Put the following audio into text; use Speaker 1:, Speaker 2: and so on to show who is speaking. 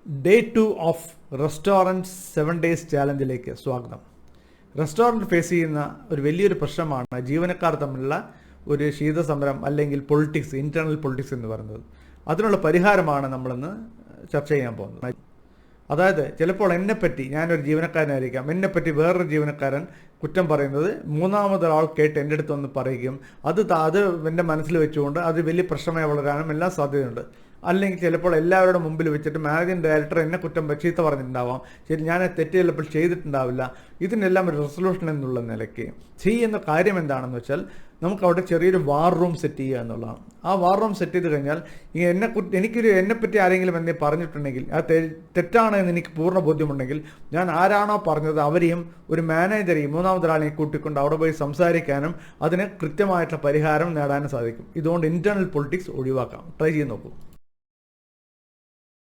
Speaker 1: Day 2 of restaurant 7 days ചാലഞ്ചിലേക്ക് സ്വാഗതം. Restaurant face ചെയ്യുന്ന ഒരു വലിയൊരു പ്രശ്നമാണ് ജീവനക്കാർ തമ്മിലുള്ള ഒരു ശീതസമരം അല്ലെങ്കിൽ പൊളിറ്റിക്സ്, ഇൻറ്റേർണൽ പൊളിറ്റിക്സ് എന്ന് പറയുന്നത്. അതിനുള്ള പരിഹാരമാണ് നമ്മളിന്ന് ചർച്ച ചെയ്യാൻ പോകുന്നത്. അതായത് ചിലപ്പോൾ എന്നെപ്പറ്റി, ഞാനൊരു ജീവനക്കാരനായിരിക്കാം, എന്നെപ്പറ്റി വേറൊരു ജീവനക്കാരൻ കുറ്റം പറയുന്നത് മൂന്നാമതൊരാൾ കേട്ട് എൻ്റെ അടുത്ത് വന്ന് പറയുകയും അത് എൻ്റെ മനസ്സിൽ വെച്ചുകൊണ്ട് അത് വലിയ പ്രശ്നമായി വളരാനും എല്ലാം സാധ്യതയുണ്ട്. അല്ലെങ്കിൽ ചിലപ്പോൾ എല്ലാവരുടെ മുമ്പിൽ വെച്ചിട്ട് മാനേജിങ് ഡയറക്ടർ എന്നെ ചീത്ത പറഞ്ഞിട്ടുണ്ടാവാം, ശരി ഞാൻ തെറ്റ് ചിലപ്പോൾ ചെയ്തിട്ടുണ്ടാവില്ല. ഇതിനെല്ലാം ഒരു റെസൊല്യൂഷൻ എന്നുള്ള നിലയ്ക്ക് ചെയ്യുന്ന കാര്യം എന്താണെന്ന് വെച്ചാൽ നമുക്ക് അവിടെ ചെറിയൊരു വാർ റൂം സെറ്റ് ചെയ്യുക എന്നുള്ളതാണ്. ആ വാർ റൂം സെറ്റ് ചെയ്ത് കഴിഞ്ഞാൽ എന്നെപ്പറ്റി ആരെങ്കിലും എന്നെ പറഞ്ഞിട്ടുണ്ടെങ്കിൽ അത് തെറ്റാണ് എന്ന് എനിക്ക് പൂർണ്ണ ബോധ്യമുണ്ടെങ്കിൽ ഞാൻ ആരാണോ പറഞ്ഞത് അവരെയും ഒരു മാനേജരെയും മൂന്നാമതൊരാളെയും കൂട്ടിക്കൊണ്ട് അവിടെ പോയി സംസാരിക്കാനും അതിന് കൃത്യമായിട്ടുള്ള പരിഹാരം നേടാനും സാധിക്കും. ഇതുകൊണ്ട് ഇന്റേണൽ പൊളിറ്റിക്സ് ഒഴിവാക്കാം. ട്രൈ ചെയ്ത് നോക്കൂ.